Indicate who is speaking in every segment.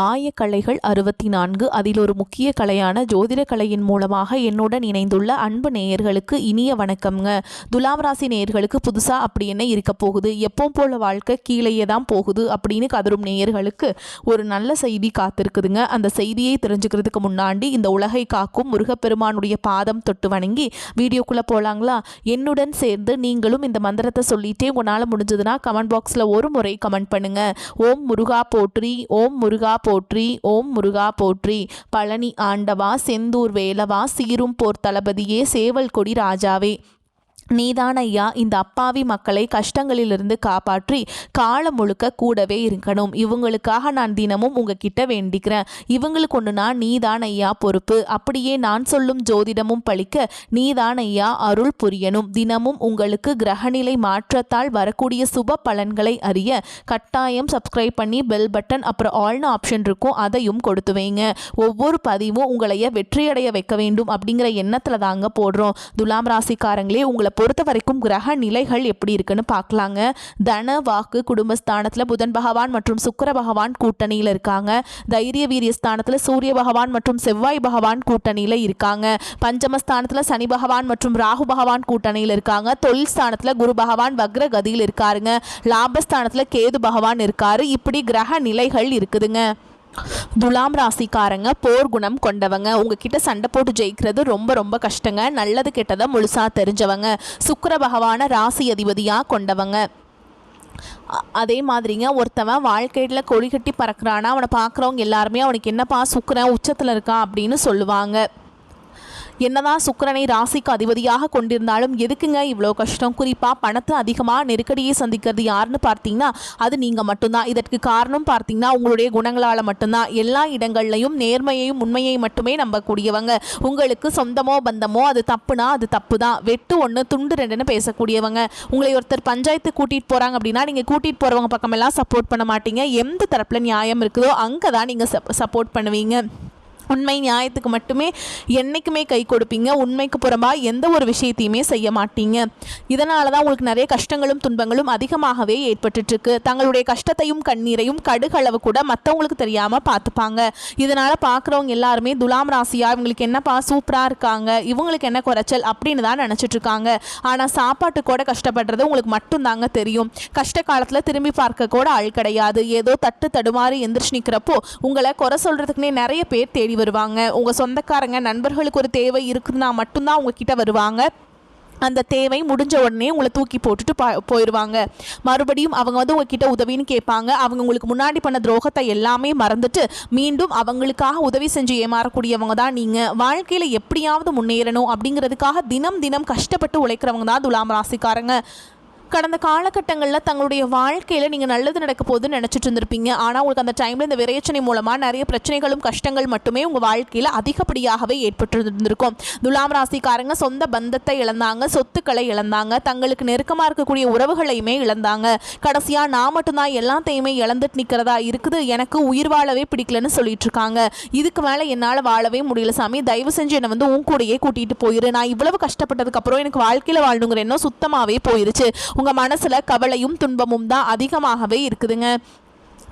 Speaker 1: ஆயக்கலைகள் 64 அதில் ஒரு முக்கிய கலையான ஜோதிட கலையின் மூலமாக என்னுடன் இணைந்துள்ள அன்பு நேயர்களுக்கு இனிய வணக்கம்ங்க. துலாம் ராசி நேயர்களுக்கு புதுசா அப்படி என்ன இருக்க போகுது, எப்பவும் போல வாழ்க்கை கீழேயே தான் போகுது அப்படின்னு கதரும் நேயர்களுக்கு ஒரு நல்ல செய்தி காத்திருக்குதுங்க. அந்த செய்தியை தெரிஞ்சுக்கிறதுக்கு முன்னாடி இந்த உலகை காக்கும் முருகப்பெருமானுடைய பாதம் தொட்டு வணங்கி வீடியோக்குள்ள போலாங்களா? என்னுடன் சேர்ந்து நீங்களும் இந்த மந்திரத்தை சொல்லிட்டே உங்களால் முடிஞ்சதுன்னா கமெண்ட் பாக்ஸில் ஒரு முறை கமெண்ட் பண்ணுங்க. ஓம் முருகா போற்றி, ஓம் முருகா போற்றி, ஓம் முருகா போற்றி. பழனி ஆண்டவா, செந்தூர் வேலவா, சீரும் போர் தளபதியே, சேவல் கொடி ராஜாவே, நீதான் ஐயா இந்த அப்பாவி மக்களை கஷ்டங்களிலிருந்து காப்பாற்றி காலம் முழுக்க கூடவே இருக்கணும். இவங்களுக்காக நான் தினமும் உங்ககிட்ட வேண்டிக்கிறேன். இவங்களுக்கு ஒன்றுனா நீதான் ஐயா பொறுப்பு. அப்படியே நான் சொல்லும் ஜோதிடமும் பழிக்க நீதான் ஐயா அருள் புரியணும். தினமும் உங்களுக்கு கிரகநிலை மாற்றத்தால் வரக்கூடிய சுப பலன்களை அறிய கட்டாயம் சப்ஸ்கிரைப் பண்ணி பெல் பட்டன் அப்புறம் ஆல்னு ஆப்ஷன் இருக்கும், அதையும் கொடுத்து வைங்க. ஒவ்வொரு பதிவும் உங்களைய வெற்றியடைய வைக்க வேண்டும் அப்படிங்கிற எண்ணத்தில் தாங்க போடுறோம். துலாம் ராசிக்காரங்களே, உங்களை பொறுத்த வரைக்கும் கிரக நிலைகள் எப்படி இருக்குன்னு பார்க்கலாங்க. தன வாக்கு குடும்பஸ்தானத்தில் புதன் பகவான் மற்றும் சுக்கிர பகவான் கூட்டணியில் இருக்காங்க. தைரிய வீரிய ஸ்தானத்தில் சூரிய பகவான் மற்றும் செவ்வாய் பகவான் கூட்டணியில் இருக்காங்க. பஞ்சமஸ்தானத்தில் சனி பகவான் மற்றும் ராகு பகவான் கூட்டணியில் இருக்காங்க. தொழில் ஸ்தானத்தில் குரு பகவான் வக்ர கதியில் இருக்காருங்க. லாபஸ்தானத்தில் கேது பகவான் இருக்காரு. இப்படி கிரக நிலைகள் இருக்குதுங்க. துலாம் ராசிக்காரங்க போர் குணம் கொண்டவங்க. உங்ககிட்ட சண்டை போட்டு ஜெயிக்கிறது ரொம்ப ரொம்ப கஷ்டங்க. நல்லது கெட்டதை முழுசா தெரிஞ்சவங்க. சுக்கிர பகவான ராசி அதிபதியாக கொண்டவங்க. அதே மாதிரிங்க, ஒருத்தவன் வாழ்க்கையில் கொடி கட்டி பறக்கிறானா அவனை பார்க்குறவங்க எல்லாருமே அவனுக்கு என்னப்பா சுக்கிரன் உச்சத்தில் இருக்கான் அப்படின்னு சொல்லுவாங்க. என்னதான் சுக்கிரனை ராசிக்கு அதிபதியாக கொண்டிருந்தாலும் எதுக்குங்க இவ்வளோ கஷ்டம்? குறிப்பாக பணத்தை அதிகமாக நெருக்கடியை சந்திக்கிறது யாருன்னு பார்த்தீங்கன்னா அது நீங்கள் மட்டும்தான். இதற்கு காரணம் பார்த்தீங்கன்னா உங்களுடைய குணங்களால் மட்டும்தான். எல்லா இடங்கள்லையும் நேர்மையையும் உண்மையை மட்டுமே நம்பக்கூடியவங்க. உங்களுக்கு சொந்தமோ பந்தமோ அது தப்புனா அது தப்பு தான். வெட்டு ஒன்று துண்டு ரெண்டுன்னு பேசக்கூடியவங்க. உங்களை ஒருத்தர் பஞ்சாயத்து கூட்டிகிட்டு போகிறாங்க அப்படின்னா நீங்கள் கூட்டிகிட்டு போகிறவங்க பக்கமெல்லாம் சப்போர்ட் பண்ண மாட்டீங்க. எந்த தரப்பில் நியாயம் இருக்குதோ அங்கே தான் நீங்கள் சப்போர்ட் பண்ணுவீங்க. உண்மை நியாயத்துக்கு மட்டுமே என்றைக்குமே கை கொடுப்பீங்க. உண்மைக்கு புறம்பாக எந்த ஒரு விஷயத்தையுமே செய்ய மாட்டீங்க. இதனால தான் உங்களுக்கு நிறைய கஷ்டங்களும் துன்பங்களும் அதிகமாகவே ஏற்பட்டுருக்கு. தங்களுடைய கஷ்டத்தையும் கண்ணீரையும் கடுகளவு கூட மற்றவங்களுக்கு தெரியாமல் பார்த்துப்பாங்க. இதனால் பார்க்குறவங்க எல்லாருமே துலாம் ராசியா இவங்களுக்கு என்னப்பா சூப்பராக இருக்காங்க, இவங்களுக்கு என்ன குறைச்சல் அப்படின்னு தான் நினச்சிட்ருக்காங்க. ஆனால் சாப்பாட்டு கூட கஷ்டப்படுறது உங்களுக்கு மட்டும்தாங்க தெரியும். கஷ்ட காலத்தில் திரும்பி பார்க்க கூட ஆள் கிடையாது. ஏதோ தட்டு தடுமாறி எந்திரிச்சு நிற்கிறப்போ உங்களை குறை சொல்கிறதுக்குன்னே நிறைய பேர் தேடி வருவாங்க. உங்கள் சொந்தக்காரங்க நண்பர்களுக்கு ஒரு தேவை இருக்குதுன்னா மட்டும்தான் உங்ககிட்ட வருவாங்க. அந்த தேவை முடிஞ்ச உடனே உங்களை தூக்கி போட்டுட்டு போயிடுவாங்க. மறுபடியும் அவங்க உங்ககிட்ட உதவின்னு கேட்பாங்க. அவங்க உங்களுக்கு முன்னாடி பண்ண துரோகத்தை எல்லாமே மறந்துட்டு மீண்டும் அவங்களுக்காக உதவி செஞ்சு ஏமாறக்கூடியவங்க தான் நீங்கள். வாழ்க்கையில் எப்படியாவது முன்னேறணும் அப்படிங்கிறதுக்காக தினம் தினம் கஷ்டப்பட்டு உழைக்கிறவங்க தான் துலாம் ராசிக்காரங்க. கடந்த காலகட்டங்களில் தங்களுடைய வாழ்க்கையில் நீங்கள் நல்லது நடக்க போகுதுன்னு நினச்சிட்டு இருந்திருப்பீங்க. ஆனால் உங்களுக்கு அந்த டைமில் இந்த விரைச்சனை மூலமாக நிறைய பிரச்சனைகளும் கஷ்டங்கள் மட்டுமே உங்கள் வாழ்க்கையில் அதிகப்படியாகவே ஏற்பட்டிருந்திருக்கும். துலாம் ராசிக்காரங்க சொந்த பந்தத்தை இழந்தாங்க, சொத்துக்களை இழந்தாங்க, தங்களுக்கு நெருக்கமாக இருக்கக்கூடிய உறவுகளையுமே இழந்தாங்க. கடைசியாக நான் மட்டும்தான் எல்லாத்தையுமே இழந்துட்டு நிற்கிறதா இருக்குது, எனக்கு உயிர் வாழவே பிடிக்கலன்னு சொல்லிட்டு இருக்காங்க. இதுக்கு மேலே என்னால் வாழவே முடியல சாமி, தயவு செஞ்சு என்னை உன் கூடையே கூட்டிகிட்டு போயிரு. நான் இவ்வளவு கஷ்டப்பட்டதுக்கப்புறம் எனக்கு வாழ்க்கையில் வாழணுங்கிற எண்ணம் சுத்தமாகவே போயிருச்சு. உங்கள் மனசில் கவலையும் துன்பமும் தான் அதிகமாகவே இருக்குதுங்க.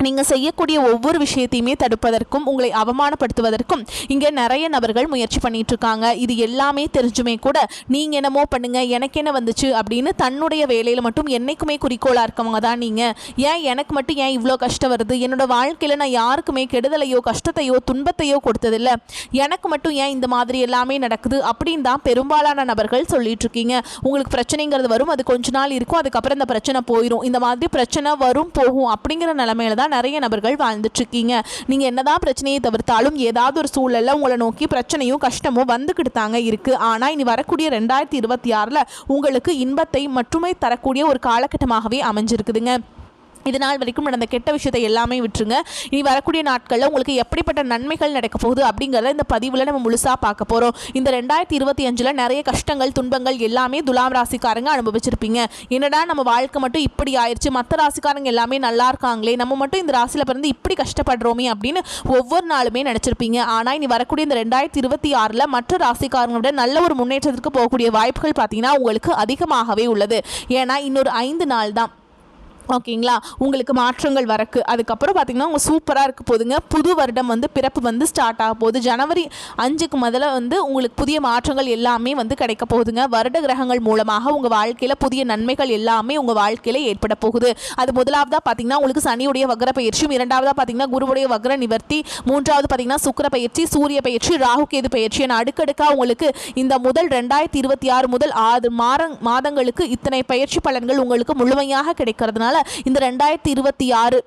Speaker 1: நீங்கள் செய்யக்கூடிய ஒவ்வொரு விஷயத்தையுமே தடுப்பதற்கும் உங்களை அவமானப்படுத்துவதற்கும் இங்கே நிறைய நபர்கள் முயற்சி பண்ணிட்டு இருக்காங்க. இது எல்லாமே தெரிஞ்சுமே கூட நீங்கள் என்னமோ பண்ணுங்க, எனக்கு என்ன வந்துச்சு அப்படின்னு தன்னுடைய வேலையில் மட்டும் என்னைக்குமே குறிக்கோளாக இருக்கவங்க தான் நீங்கள். ஏன் எனக்கு மட்டும் ஏன் இவ்வளோ கஷ்டம் வருது, என்னோட வாழ்க்கையில் நான் யாருக்குமே கெடுதலையோ கஷ்டத்தையோ துன்பத்தையோ கொடுத்ததில்லை, எனக்கு மட்டும் ஏன் இந்த மாதிரி எல்லாமே நடக்குது அப்படின்னு தான் பெரும்பாலான நபர்கள் சொல்லிட்டு இருக்கீங்க. உங்களுக்கு பிரச்சனைங்கிறது வரும், அது கொஞ்ச நாள் இருக்கும், அதுக்கப்புறம் இந்த பிரச்சனை போயிடும். இந்த மாதிரி பிரச்சனை வரும் போகும் அப்படிங்கிற நிலைமையில தான் நிறைய நபர்கள் வாழ்ந்துட்டு இருக்கீங்க. நீங்க என்னதான் பிரச்சனையை தவிர்த்தாலும் ஏதாவது ஒரு சூழல்ல உங்களை நோக்கி பிரச்சனையும் கஷ்டமும் வந்துக்கிட்டு தாங்க இருக்கு. ஆனா இனி வரக்கூடிய 2026ல உங்களுக்கு இன்பத்தை மட்டுமே தரக்கூடிய ஒரு காலகட்டமாகவே அமைஞ்சிருக்குதுங்க. இதனால் வரைக்கும் நடந்த கெட்ட விஷயத்தை எல்லாமே விட்டுருங்க. இனி வரக்கூடிய நாட்களில் உங்களுக்கு எப்படிப்பட்ட நன்மைகள் நடக்க போகுது அப்படிங்கிறத இந்த பதிவில் நம்ம முழுசாக பார்க்க போகிறோம். இந்த 2025 நிறைய கஷ்டங்கள் துன்பங்கள் எல்லாமே துலாம் ராசிக்காரங்க அனுபவிச்சிருப்பீங்க. என்னடா நம்ம வாழ்க்கை மட்டும் இப்படி ஆயிடுச்சு, மற்ற ராசிக்காரங்க எல்லாமே நல்லா இருக்காங்களே, நம்ம மட்டும் இந்த ராசியில் பிறந்து இப்படி கஷ்டப்படுறோமே அப்படின்னு ஒவ்வொரு நாளுமே நினச்சிருப்பீங்க. ஆனால் இனி வரக்கூடிய இந்த 2026ல் மற்ற ராசிக்காரங்களோட நல்ல ஒரு முன்னேற்றத்திற்கு போகக்கூடிய வாய்ப்புகள் பார்த்தீங்கன்னா உங்களுக்கு அதிகமாகவே உள்ளது. ஏன்னா இன்னொரு 5 நாள் தான் ஓகேங்களா, உங்களுக்கு மாற்றங்கள் வரக்கு. அதுக்கப்புறம் பார்த்தீங்கன்னா உங்கள் சூப்பராக இருக்க போதுங்க. புது வருடம் வந்து பிறப்பு வந்து ஸ்டார்ட் ஆக போகுது. ஜனவரி 5க்கு முதல்ல வந்து உங்களுக்கு புதிய மாற்றங்கள் எல்லாமே வந்து கிடைக்க போகுதுங்க. வருட கிரகங்கள் மூலமாக உங்கள் வாழ்க்கையில் புதிய நன்மைகள் எல்லாமே உங்கள் வாழ்க்கையில் ஏற்பட போகுது. அது முதலாவதாக பார்த்தீங்கன்னா உங்களுக்கு சனியுடைய வக்ர பயிற்சியும், இரண்டாவதாக பார்த்தீங்கன்னா குருவுடைய வக்ர நிவர்த்தி, மூன்றாவது பார்த்தீங்கன்னா சுக்கிர பயிற்சி, சூரிய பயிற்சி, ராகு கேது பயிற்சி என அடுக்கடுக்காக உங்களுக்கு இந்த முதல் 2026 முதல் 6 மாதங்களுக்கு இத்தனை பயிற்சி பலன்கள் உங்களுக்கு முழுமையாக கிடைக்கிறதுனால இந்த 2026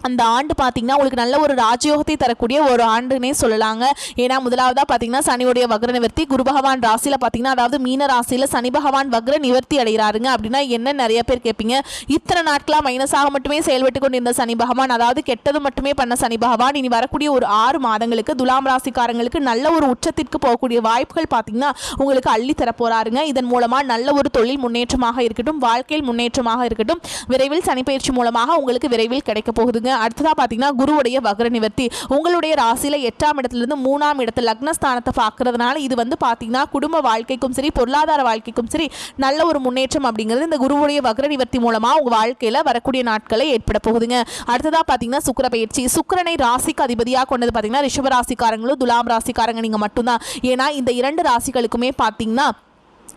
Speaker 1: அந்த ஆண்டு பார்த்தீங்கன்னா உங்களுக்கு நல்ல ஒரு ராஜயோகத்தை தரக்கூடிய ஒரு ஆண்டுன்னே சொல்லலாங்க. ஏன்னா முதலாவதாக பார்த்தீங்கன்னா சனியுடைய வக்ர நிவர்த்தி, குரு பகவான் ராசியில் பார்த்தீங்கன்னா அதாவது மீன ராசியில் சனி பகவான் வக்ர நிவர்த்தி அடைகிறாருங்க. அப்படின்னா என்ன நிறைய பேர் கேட்பீங்க, இத்தனை நாட்களாக மைனஸாக மட்டுமே செயல்பட்டு கொண்டிருந்த சனி பகவான், அதாவது கெட்டது மட்டுமே பண்ண சனி பகவான் இனி வரக்கூடிய ஒரு 6 மாதங்களுக்கு துலாம் ராசிக்காரங்களுக்கு நல்ல ஒரு உச்சத்திற்கு போகக்கூடிய வாய்ப்புகள் பார்த்தீங்கன்னா உங்களுக்கு அள்ளி தரப்போறாருங்க. இதன் மூலமாக நல்ல ஒரு தொழில் முன்னேற்றமாக இருக்கட்டும், வாழ்க்கையில் முன்னேற்றமாக இருக்கட்டும், விரைவில் சனி பயிற்சி மூலமாக உங்களுக்கு விரைவில் கிடைக்க போகுதுங்க. அடுத்ததா பாத்தீங்கன்னா குருவுடைய வக்ர நிவர்த்தி உங்களுடைய ராசியில 8ஆம் இடத்திலிருந்து 3ஆம் இடத்துல லக்னஸ்தானத்தை பார்க்கறதுனால இது வந்து பாத்தீங்கன்னா குடும்ப வாழ்க்கைக்கும் சரி பொருளாதார வாழ்க்கைக்கும் சரி நல்ல ஒரு முன்னேற்றம் அப்படிங்கிறது இந்த குருவுடைய வக்ர நிவர்த்தி மூலமா உங்க வாழ்க்கையில வரக்கூடிய நாட்களை ஏற்பட போகுதுங்க. அடுத்ததா பாத்தீங்கன்னா சுக்கிர பயிற்சி. சுக்கிரனை ராசிக்கு அதிபதியாக கொண்டது பாத்தீங்கன்னா ரிஷப ராசிக்காரங்களும் துலாம் ராசிக்காரங்க நீங்க மட்டும்தான். ஏன்னா இந்த 2 ராசிகளுக்குமே பாத்தீங்கன்னா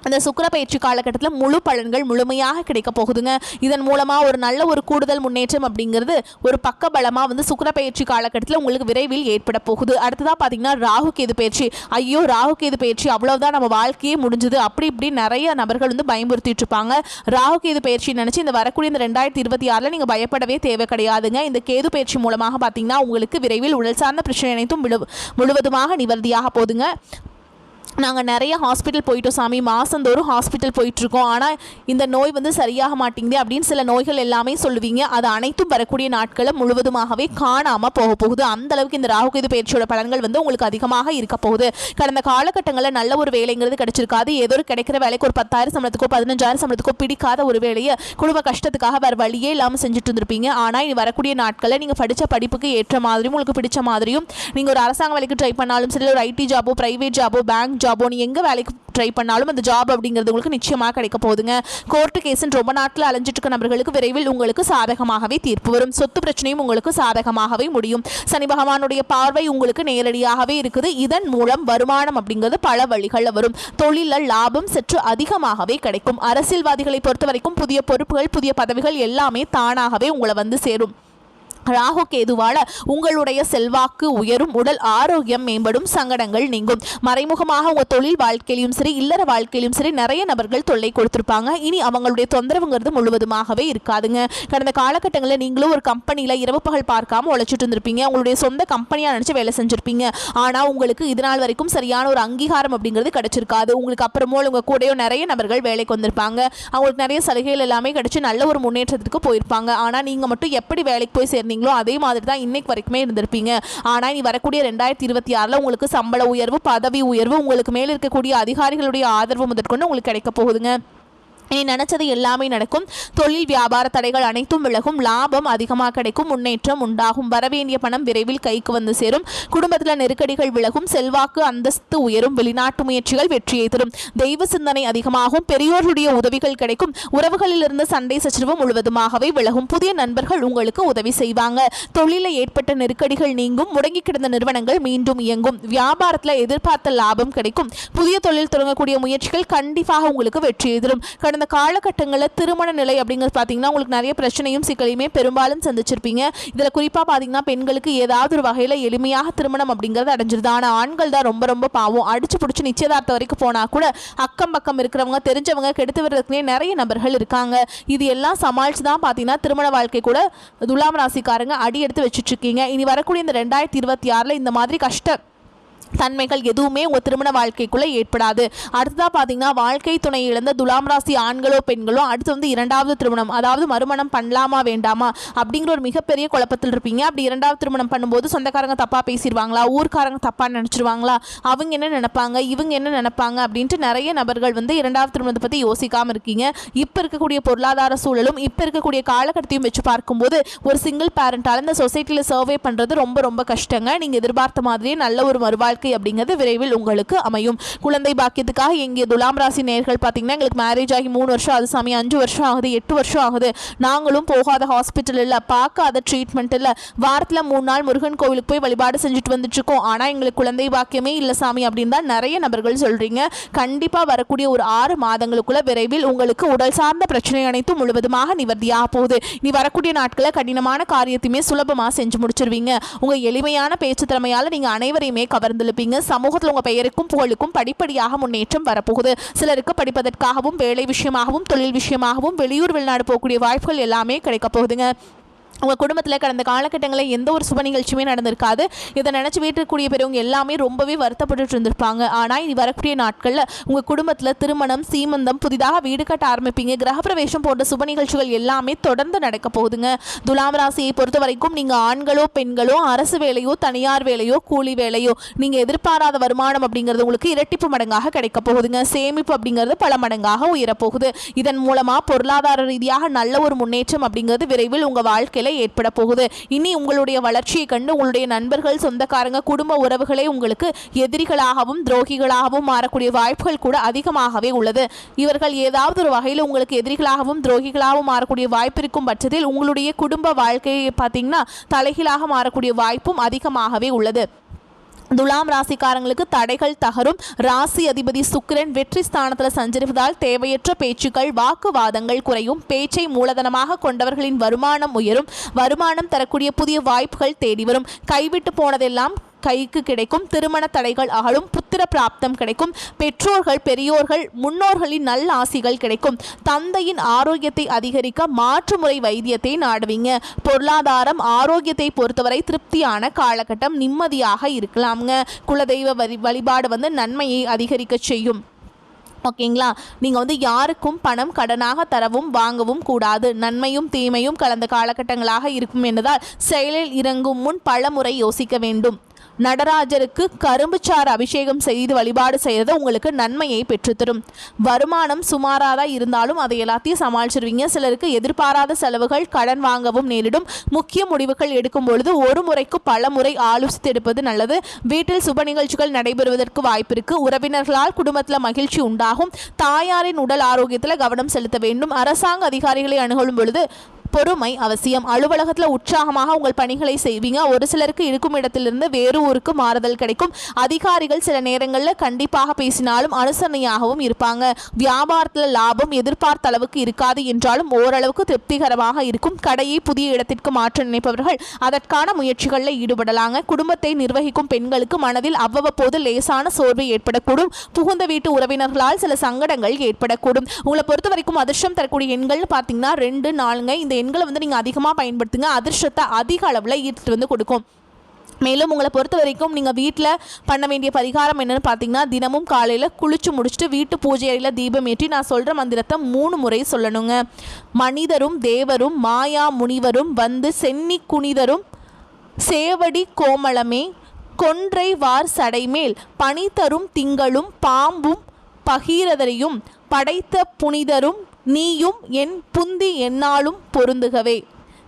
Speaker 1: அந்த சுக்கிர பயிற்சி காலகட்டத்தில் முழு பலன்கள் முழுமையாக கிடைக்க போகுதுங்க. இதன் மூலமாக ஒரு நல்ல ஒரு கூடுதல் முன்னேற்றம் அப்படிங்கிறது ஒரு பக்க பலமாக வந்து சுக்கிர பயிற்சி காலகட்டத்தில் உங்களுக்கு விரைவில் ஏற்பட போகுது. அடுத்ததாக பார்த்தீங்கன்னா ராகு கேது பயிற்சி. ஐயோ ராகு கேது பயிற்சி அவ்வளோதான் நம்ம வாழ்க்கையே முடிஞ்சுது அப்படி இப்படி நிறைய நபர்கள் வந்து பயமுறுத்திட்டு இருப்பாங்க. ராகு கேது பயிற்சி நினச்சி இந்த வரக்கூடிய இந்த 2026 நீங்கள் பயப்படவே தேவை கிடையாதுங்க. இந்த கேது பயிற்சி மூலமாக பார்த்தீங்கன்னா உங்களுக்கு விரைவில் உடல் சார்ந்த பிரச்சனை அனைத்தும் முழுவதுமாக நிவர்த்தியாக போகுதுங்க. நாங்கள் நிறைய ஹாஸ்பிட்டல் போயிட்டோம் சாமி, மாதந்தோறும் ஹாஸ்பிட்டல் போயிட்டுருக்கோம், ஆனால் இந்த நோய் வந்து சரியாக மாட்டேங்குது அப்படின்னு சில நோய்கள் எல்லாமே சொல்லுவீங்க. அது அனைத்தும் வரக்கூடிய நாட்களை முழுவதுமாகவே காணாமல் போக போகுது. அந்தளவுக்கு இந்த ராகுகேது பயிற்சியோட பலன்கள் வந்து உங்களுக்கு அதிகமாக இருக்க போகுது. கடந்த காலகட்டங்களில் நல்ல ஒரு வேலைங்கிறது கிடைச்சிருக்காது. ஏதோ ஒரு கிடைக்கிற வேலைக்கு ஒரு 10,000 சம்பளத்துக்கோ 15,000 சம்பளத்துக்கோ பிடிக்காத ஒரு வேலையை குடும்ப கஷ்டத்துக்காக வேறு வழியே இல்லாமல் செஞ்சுட்டு இருந்திருப்பீங்க. ஆனால் இனி வரக்கூடிய நாட்களில் நீங்கள் படித்த படிப்புக்கு ஏற்ற மாதிரியும் உங்களுக்கு பிடிச்ச மாதிரியும் நீங்கள் ஒரு அரசாங்க வேலைக்கு ட்ரை பண்ணாலும் சரி, ஒரு ஐடி ஜாபோ பிரைவேட் ஜாபோ பேங்க் ஜாபோ நீ எங்க வேலைக்கு ட்ரை பண்ணாலும் அந்த ஜாப் அப்படிங்கிறது உங்களுக்கு நிச்சயமாக கிடைக்க போகுதுங்க. கோர்ட்டு கேஸ்ன்னு ரொம்ப நாட்டில் அலைஞ்சிட்டு இருக்க நபர்களுக்கு விரைவில் உங்களுக்கு சாதகமாகவே தீர்ப்பு வரும். சொத்து பிரச்சனையும் உங்களுக்கு சாதகமாகவே முடியும். சனி பகவானுடைய பார்வை உங்களுக்கு நேரடியாகவே இருக்குது. இதன் மூலம் வருமானம் அப்படிங்கிறது பல வழிகளில் வரும். தொழிலில் லாபம் சற்று அதிகமாகவே கிடைக்கும். அரசியல்வாதிகளை பொறுத்த வரைக்கும் புதிய பொறுப்புகள் புதிய பதவிகள் எல்லாமே தானாகவே உங்களை வந்து சேரும். ராகு கேதுவால உங்களுடைய செல்வாக்கு உயரும், உடல் ஆரோக்கியம் மேம்படும், சங்கடங்கள் நீங்கும். மறைமுகமாக உங்கள் தொழில் வாழ்க்கையிலும் சரி இல்லற வாழ்க்கையிலும் சரி நிறைய நபர்கள் தொல்லை கொடுத்துருப்பாங்க. இனி அவங்களுடைய தொந்தரவுங்கிறது முழுவதுமாகவே இருக்காதுங்க. கடந்த காலகட்டங்களில் நீங்களும் ஒரு கம்பெனியில் இரவு பகல் பார்க்காம உழைச்சிட்டு இருந்திருப்பீங்க. உங்களுடைய சொந்த கம்பெனியாக நினச்சி வேலை செஞ்சுருப்பீங்க. ஆனால் உங்களுக்கு இதனால் வரைக்கும் சரியான ஒரு அங்கீகாரம் அப்படிங்கிறது கிடைச்சிருக்காது. உங்களுக்கு அப்புறமோ உங்கள் கூடயோ நிறைய நபர்கள் வேலைக்கு வந்திருப்பாங்க. அவங்களுக்கு நிறைய சலுகைகள் எல்லாமே கிடைச்சி நல்ல ஒரு முன்னேற்றத்துக்கு போயிருப்பாங்க. ஆனால் நீங்கள் மட்டும் எப்படி வேலைக்கு போய் சேர்ந்தீங்க அதே மாதிரி தான் இன்னைக்கு வரைக்குமே இருந்திருப்பீங்க. ஆனா இனி வரக்கூடிய 2026 உங்களுக்கு சம்பள உயர்வு பதவி உயர்வு உங்களுக்கு மேல இருக்கக்கூடிய அதிகாரிகளுடைய ஆதரவு முதற்கொண்டு உங்களுக்கு கிடைக்க போகுதுங்க. நீ நினைச்சது எல்லாமே நடக்கும். தொழில் வியாபார தடைகள் அனைத்தும் விலகும். லாபம் அதிகமாக கிடைக்கும். முன்னேற்றம் உண்டாகும். வரவேண்டிய பணம் விரைவில் கைக்கு வந்து சேரும். குடும்பத்தில் நெருக்கடிகள் விலகும். செல்வாக்கு அந்தஸ்து உயரும். வெளிநாட்டு முயற்சிகள் வெற்றியை தரும். தெய்வ சிந்தனை அதிகமாகும். பெரியோருடைய உதவிகள் கிடைக்கும். உறவுகளில் இருந்த சண்டை சச்சரவு முழுவதுமாகவே விலகும். புதிய நண்பர்கள் உங்களுக்கு உதவி செய்வாங்க. தொழிலில் ஏற்பட்ட நெருக்கடிகள் நீங்கும். முடங்கி கிடந்த நிறுவனங்கள் மீண்டும் இயங்கும். வியாபாரத்தில் எதிர்பார்த்த லாபம் கிடைக்கும். புதிய தொழில் தொடங்கக்கூடிய முயற்சிகள் கண்டிப்பாக உங்களுக்கு வெற்றியை தரும். கடந்த காலகட்டங்களில் திருமண நிலை அப்படிங்கிறது பார்த்தீங்கன்னா உங்களுக்கு நிறைய பிரச்சனையும் சிக்கலையுமே பெரும்பாலும் சந்திச்சிருப்பீங்க. இதில் குறிப்பாக பார்த்தீங்கன்னா பெண்களுக்கு ஏதாவது ஒரு வகையில் எளிமையாக திருமணம் அப்படிங்கிறது அடைஞ்சிருது. ஆனால் ஆண்கள் தான் ரொம்ப ரொம்ப பாவம். அடிச்சு பிடிச்சி நிச்சயதார்த்தம் வரைக்கும் போனால் கூட அக்கம் பக்கம் இருக்கிறவங்க தெரிஞ்சவங்க கெடுத்து விடுறதுக்குனே நிறைய நபர்கள் இருக்காங்க. இது எல்லாம் சமாளித்து தான் பார்த்தீங்கன்னா திருமண வாழ்க்கை கூட துலாம் ராசிக்காரங்க அடி எடுத்து வச்சுட்டு இருக்கீங்க. இனி வரக்கூடிய இந்த 2026 இந்த மாதிரி கஷ்ட தன்மைகள் எதுவுமே உங்கள் திருமண வாழ்க்கைக்குள்ளே ஏற்படாது. அடுத்ததாக பார்த்தீங்கன்னா வாழ்க்கை துணை இழந்த துலாம் ராசி ஆண்களோ பெண்களோ அடுத்து வந்து 2வது திருமணம் அதாவது மறுமணம் பண்ணலாமா வேண்டாமா அப்படிங்கிற ஒரு மிகப்பெரிய குழப்பத்தில் இருப்பீங்க. அப்படி 2வது திருமணம் பண்ணும்போது சொந்தக்காரங்க தப்பாக பேசிடுவாங்களா, ஊர்க்காரங்க தப்பாக நினச்சிருவாங்களா, அவங்க என்ன நினைப்பாங்க இவங்க என்ன நினைப்பாங்க அப்படின்ட்டு நிறைய நபர்கள் வந்து 2வது திருமணத்தை பற்றி யோசிக்காமல் இருக்கீங்க. இப்போ இருக்கக்கூடிய பொருளாதார சூழலும் இப்போ இருக்கக்கூடிய காலகட்டத்தையும் வச்சு பார்க்கும்போது ஒரு சிங்கிள் பேரண்டால் இந்த சொசைட்டியில் சர்வே பண்ணுறது ரொம்ப ரொம்ப கஷ்டங்க. நீங்கள் எதிர்பார்த்த மாதிரியே நல்ல ஒரு மறுவாழ்க்கை வாழ்க்கை அப்படிங்கிறது விரைவில் உங்களுக்கு அமையும். குழந்தை பாக்கியத்துக்காக எங்கே துலாம் ராசி நேயர்கள் பார்த்தீங்கன்னா எங்களுக்கு மேரேஜ் ஆகி 3 வருஷம் ஆகுது சாமி, 5 வருஷம் ஆகுது, 8 வருஷம் ஆகுது, நாங்களும் போகாத ஹாஸ்பிட்டல் இல்லை, பார்க்காத ட்ரீட்மெண்ட் இல்லை, வாரத்தில் 3 நாள் முருகன் கோவிலுக்கு போய் வழிபாடு செஞ்சுட்டு வந்துட்டு இருக்கோம், ஆனால் எங்களுக்கு குழந்தை பாக்கியமே இல்லை சாமி அப்படின்னு தான் நிறைய நபர்கள் சொல்றீங்க. கண்டிப்பாக வரக்கூடிய ஒரு 6 மாதங்களுக்குள்ள விரைவில் உங்களுக்கு உடல் சார்ந்த பிரச்சனை அனைத்தும் முழுவதுமாக நிவர்த்தியாக போகுது. நீ வரக்கூடிய நாட்களில் கடினமான காரியத்தையுமே சுலபமாக செஞ்சு முடிச்சிருவீங்க. உங்க எளிமையான பேச்சு திறமையால் நீங்க அனைவரையுமே கவர்ந்திருப்பீங்க. சமூகத்தில் உங்க பெயருக்கும் புகழுக்கும் படிப்படியாக முன்னேற்றம் வரப்போகுது. சிலருக்கு படிப்பதற்காகவும் வேலை விஷயமாகவும் தொழில் விஷயமாகவும் வெளியூர் வெளிநாடு போகக்கூடிய வாய்ப்புகள் எல்லாமே கிடைக்க போகுதுங்க. உங்கள் குடும்பத்தில் கடந்த காலகட்டங்களில் எந்த ஒரு சுப நிகழ்ச்சியுமே நடந்திருக்காது. இதை நினச்சி வீட்டுக்கூடிய பெரியவங்க எல்லாமே ரொம்பவே வருத்தப்பட்டு இருந்திருப்பாங்க. ஆனால் இது வரக்கூடிய நாட்களில் உங்கள் குடும்பத்தில் திருமணம், சீமந்தம், புதிதாக வீடு கட்ட ஆரம்பிப்பீங்க. கிரகப்பிரவேசம் போன்ற சுப நிகழ்ச்சிகள் எல்லாமே தொடர்ந்து நடக்க போகுதுங்க. துலாம் ராசியை பொறுத்த வரைக்கும் நீங்கள் ஆண்களோ பெண்களோ அரசு வேலையோ தனியார் வேலையோ கூலி வேலையோ நீங்கள் எதிர்பாராத வருமானம் அப்படிங்கிறது உங்களுக்கு இரட்டிப்பு மடங்காக கிடைக்க போகுதுங்க. சேமிப்பு அப்படிங்கிறது பல மடங்காக உயரப்போகுது. இதன் மூலமாக பொருளாதார ரீதியாக நல்ல ஒரு முன்னேற்றம் அப்படிங்கிறது விரைவில் உங்கள் வாழ்க்கையில் ஏற்பட போகுது. இனி உங்களுடைய வளர்ச்சியை கண்டு உங்களுடைய நண்பர்கள், சொந்தக்காரங்க, குடும்ப உறவுகளே உங்களுக்கு எதிரிகளாகவும் துரோகிகளாகவும் மாறக்கூடிய வாய்ப்புகள் கூட அதிகமாகவே உள்ளது. இவர்கள் ஏதாவது ஒரு வகையில் உங்களுக்கு எதிரிகளாகவும் துரோகிகளாகவும் மாறக்கூடிய வாய்ப்பு இருக்கும் பட்சத்தில் உங்களுடைய குடும்ப வாழ்க்கையை பார்த்தீங்கன்னா தலைகீழாக மாறக்கூடிய வாய்ப்பும் அதிகமாகவே உள்ளது. துலாம் ராசிக்காரங்களுக்கு தடைகள் தகரும். ராசி அதிபதி சுக்கிரன் வெற்றி ஸ்தானத்தில் சஞ்சரிப்பதால் தேவையற்ற பேச்சுக்கள், வாக்குவாதங்கள் குறையும். பேச்சை மூலதனமாக கொண்டவர்களின் வருமானம் உயரும். வருமானம் தரக்கூடிய புதிய வாய்ப்புகள் தேடி வரும். கைவிட்டு போனதெல்லாம் கைக்கு கிடைக்கும். திருமண தடைகள் அகலும். புத்திர பிராப்தம் கிடைக்கும். பெற்றோர்கள், பெரியோர்கள், முன்னோர்களின் நல்ல ஆசிகள் கிடைக்கும். தந்தையின் ஆரோக்கியத்தை அதிகரிக்க மாற்று முறை வைத்தியத்தை நாடுவீங்க. பொருளாதாரம், ஆரோக்கியத்தை பொறுத்தவரை திருப்தியான காலகட்டம், நிம்மதியாக இருக்கலாம்ங்க. குலதெய்வ வழிபாடு நன்மையை அதிகரிக்க செய்யும். ஓகேங்களா? நீங்கள் யாருக்கும் பணம் கடனாக தரவும் வாங்கவும் கூடாது. நன்மையும் தீமையும் கலந்த காலகட்டங்களாக இருக்கும் என்பதால் செயலில் இறங்கும் முன் பல முறை யோசிக்க வேண்டும். நடராஜருக்கு கரும்புச்சாறு அபிஷேகம் செய்து வழிபாடு செய்கிறது உங்களுக்கு நன்மையை பெற்றுத்தரும். வருமானம் சுமாராக இருந்தாலும் அதை எல்லாத்தையும் சமாளிச்சிருவீங்க. சிலருக்கு எதிர்பாராத செலவுகள், கடன் வாங்கவும் நேரிடும். முக்கிய முடிவுகள் எடுக்கும் பொழுது ஒரு முறைக்கு பல முறை ஆலோசித்து எடுப்பது நல்லது. வீட்டில் சுப நிகழ்ச்சிகள் நடைபெறுவதற்கு வாய்ப்பு இருக்கு. உறவினர்களால் குடும்பத்தில் மகிழ்ச்சி உண்டாகும். தாயாரின் உடல் ஆரோக்கியத்தில் கவனம் செலுத்த வேண்டும். அரசாங்க அதிகாரிகளை அணுகும் பொழுது பொறுமை அவசியம். அலுவலகத்தில் உற்சாகமாக உங்கள் பணிகளை செய்வீங்க. ஒரு சிலருக்கு இருக்கும் இடத்திலிருந்து வேறு ஊருக்கு மாறுதல் கிடைக்கும். அதிகாரிகள் சில நேரங்களில் கண்டிப்பாக பேசினாலும் அனுசரணையாகவும் இருப்பாங்க. வியாபாரத்தில் லாபம் எதிர்பார்த்த அளவுக்கு இருக்காது என்றாலும் ஓரளவுக்கு திருப்திகரமாக இருக்கும். கடையை புதிய இடத்திற்கு மாற்ற நினைப்பவர்கள் அதற்கான முயற்சிகளில் ஈடுபடலாங்க. குடும்பத்தை நிர்வகிக்கும் பெண்களுக்கு மனதில் அவ்வப்போது லேசான சோர்வு ஏற்படக்கூடும். புகுந்த வீட்டு உறவினர்களால் சில சங்கடங்கள் ஏற்படக்கூடும். உங்களை பொறுத்த வரைக்கும் அதிர்ஷ்டம் தரக்கூடிய எண்கள் பார்த்தீங்கன்னா 2, 4. இந்த எண்களை நீங்கள் அதிகமாக பயன்படுத்துங்க. அதிர்ஷ்டத்தை அதிக அளவில் ஈர்த்து கொடுக்கும். மேலும் உங்களை பொறுத்த வரைக்கும் நீங்கள் வீட்டில் பண்ண வேண்டிய பரிகாரம் என்னென்னு பார்த்தீங்கன்னா, தினமும் காலையில் குளிச்சு முடிச்சுட்டு வீட்டு பூஜை அறையில் தீபம் ஏற்றி நான் சொல்கிற மந்திரத்தை 3 முறை சொல்லணுங்க. மனிதரும் தேவரும் மாயா முனிவரும் வந்து சென்னி குனிதரும் சேவடி கோமளமே கொன்றை வார் சடைமேல் பனி தரும் திங்களும் பாம்பும் பகீரதரையும் படைத்த புனிதரும் நீயும் என் புந்தி என்னாலும் பொருந்துகவே.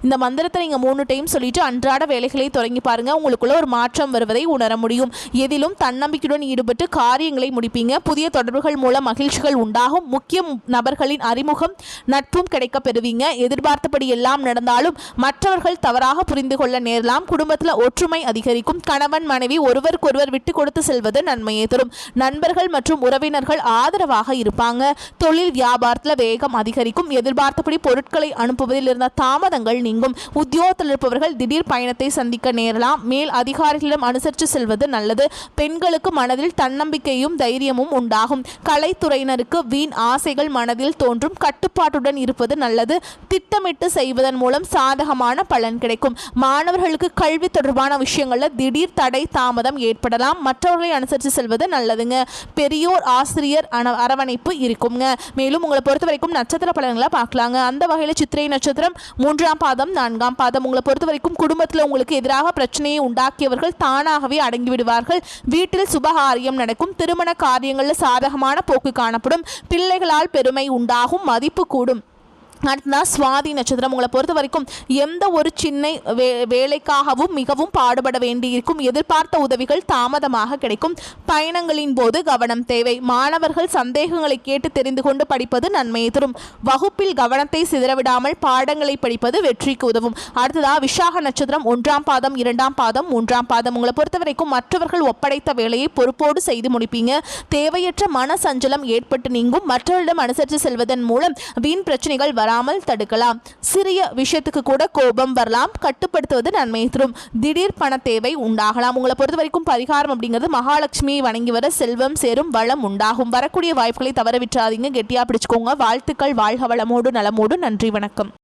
Speaker 1: இந்த மந்திரத்தை நீங்கள் 3 டைம் சொல்லிட்டு அன்றாட வேலைகளை தொடங்கி பாருங்கள். உங்களுக்குள்ள ஒரு மாற்றம் வருவதை உணர முடியும். எதிலும் தன்னம்பிக்கையுடன் ஈடுபட்டு காரியங்களை முடிப்பீங்க. புதிய தொடர்புகள் மூலம் மகிழ்ச்சிகள் உண்டாகும். முக்கிய நபர்களின் அறிமுகம், நட்பும் கிடைக்க பெறுவீங்க. எதிர்பார்த்தபடி எல்லாம் நடந்தாலும் மற்றவர்கள் தவறாக புரிந்து கொள்ள நேரலாம். குடும்பத்தில் ஒற்றுமை அதிகரிக்கும். கணவன் மனைவி ஒருவருக்கொருவர் விட்டு கொடுத்து செல்வது நன்மையை தரும். நண்பர்கள் மற்றும் உறவினர்கள் ஆதரவாக இருப்பாங்க. தொழில் வியாபாரத்தில் வேகம் அதிகரிக்கும். எதிர்பார்த்தபடி பொருட்களை அனுப்புவதில் இருந்த தாமதங்கள் உத்தியோகத்தில் இருப்பவர்கள் திடீர் பயணத்தை சந்திக்க நேரலாம். மேல் அதிகாரிகளிடம் அனுசரித்து செல்வது நல்லது. பெண்களுக்கு மனதில் தன்னம்பிக்கையும் தைரியமும் உண்டாகும். கலைத்துறையினருக்கு வீண் ஆசைகள் மனதில் தோன்றும். கட்டுப்பாட்டுடன் இருப்பது நல்லது. திட்டமிட்டு செய்வதன் மூலம் சாதகமான பலன் கிடைக்கும். மாணவர்களுக்கு கல்வி தொடர்பான விஷயங்களில் திடீர் தடை தாமதம் ஏற்படலாம். மற்றவர்களை அனுசரித்து செல்வது நல்லதுங்க. பெரியோர் ஆசிரியர் அரவணைப்பு இருக்குங்க. மேலும் உங்களை பொறுத்த வரைக்கும் நட்சத்திர பலன்களை பார்க்கலாங்க. அந்த வகையில் சித்திரை நட்சத்திரம் 3ஆம் பாதம் 4ஆம் பாதம். உங்களை பொறுத்த வரைக்கும் குடும்பத்தில் உங்களுக்கு எதிராக பிரச்சனையை உண்டாக்கியவர்கள் தானாகவே அடங்கிவிடுவார்கள். வீட்டில் சுபகாரியம் நடக்கும். திருமண காரியங்களில் சாதகமான போக்கு காணப்படும். பிள்ளைகளால் பெருமை உண்டாகும். மதிப்பு கூடும். அடுத்ததா சுவாதி நட்சத்திரம். உங்களை பொறுத்த வரைக்கும் எந்த ஒரு சின்ன வேலைக்காகவும் மிகவும் பாடுபட வேண்டியிருக்கும். எதிர்பார்த்த உதவிகள் தாமதமாக கிடைக்கும். பயணங்களின் போது கவனம் தேவை. மாணவர்கள் சந்தேகங்களை கேட்டு தெரிந்து கொண்டு படிப்பது நன்மையை தரும். வகுப்பில் கவனத்தை சிதறவிடாமல் பாடங்களை படிப்பது வெற்றிக்கு உதவும். அடுத்ததா விசாக நட்சத்திரம். 1ஆம் பாதம் 2ஆம் பாதம் 3ஆம் பாதம். உங்களை பொறுத்த வரைக்கும் மற்றவர்கள் ஒப்படைத்த வேலையை பொறுப்போடு செய்து முடிப்பீங்க. தேவையற்ற மன சஞ்சலம் ஏற்பட்டு நீங்கும். மற்றவர்களிடம் அனுசரித்து செல்வதன் மூலம் வீண் பிரச்சனைகள் தடுக்கலாம். சிறிய விஷயத்துக்கு கூட கோபம் வரலாம். கட்டுப்படுத்துவது நன்மையை தரும். திடீர் பண தேவை உண்டாகலாம். உங்களை பொறுத்த வரைக்கும் பரிகாரம் அப்படிங்கிறது மகாலட்சுமியை வணங்கி வர செல்வம் சேரும், வளம் உண்டாகும். வரக்கூடிய வாய்ப்புகளை தவற விட்டுறாதீங்க. கெட்டியா பிடிச்சுக்கோங்க. வாழ்த்துக்கள். வாழ்க வளமோடு நலமோடு. நன்றி, வணக்கம்.